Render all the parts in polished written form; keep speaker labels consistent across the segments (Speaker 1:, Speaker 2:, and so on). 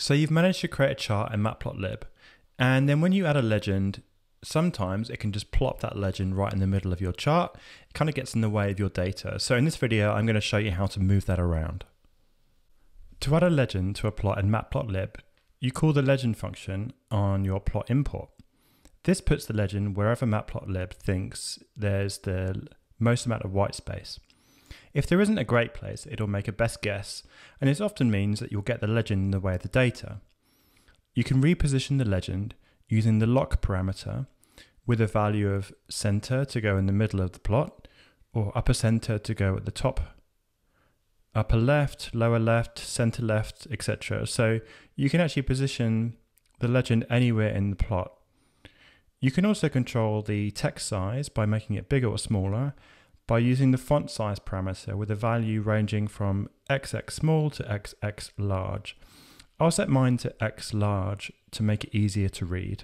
Speaker 1: So you've managed to create a chart in Matplotlib, and then when you add a legend, sometimes it can just plop that legend right in the middle of your chart. It kind of gets in the way of your data. So in this video, I'm going to show you how to move that around. To add a legend to a plot in Matplotlib, you call the legend function on your plot import. This puts the legend wherever Matplotlib thinks there's the most amount of white space. If there isn't a great place, it'll make a best guess, and this often means that you'll get the legend in the way of the data. You can reposition the legend using the lock parameter with a value of center to go in the middle of the plot, or upper center to go at the top, upper left, lower left, center left, etc. So you can actually position the legend anywhere in the plot. You can also control the text size by making it bigger or smaller by using the font size parameter with a value ranging from XX small to XX large. I'll set mine to X large to make it easier to read.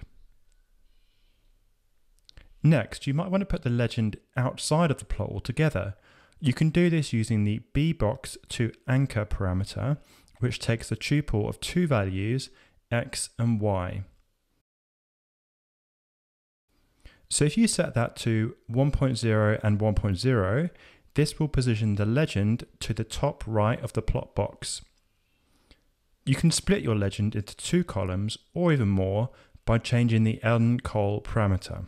Speaker 1: Next, you might want to put the legend outside of the plot altogether. You can do this using the bbox to anchor parameter, which takes a tuple of two values, X and Y. So if you set that to 1.0 and 1.0, this will position the legend to the top right of the plot box. You can split your legend into two columns or even more by changing the uncol parameter.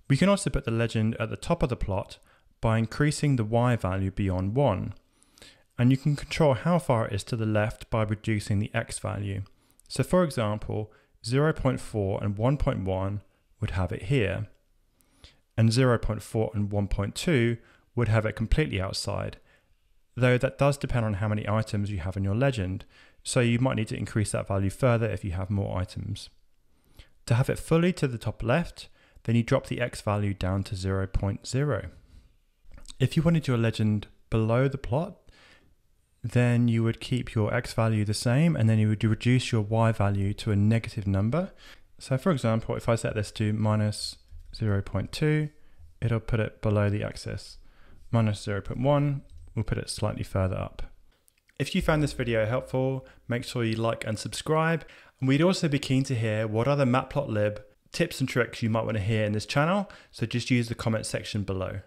Speaker 1: We can also put the legend at the top of the plot by increasing the Y value beyond 1. And you can control how far it is to the left by reducing the X value. So for example, 0.4 and 1.1 would have it here, and 0.4 and 1.2 would have it completely outside, though that does depend on how many items you have in your legend, so you might need to increase that value further if you have more items. To have it fully to the top left, then you drop the X value down to 0.0. If you wanted your legend below the plot, then you would keep your X value the same, and then you would reduce your Y value to a negative number. So for example, if I set this to minus 0.2, it'll put it below the axis. Minus 0.1 will put it slightly further up. If you found this video helpful, make sure you like and subscribe. And we'd also be keen to hear what other Matplotlib tips and tricks you might want to hear in this channel. So just use the comment section below.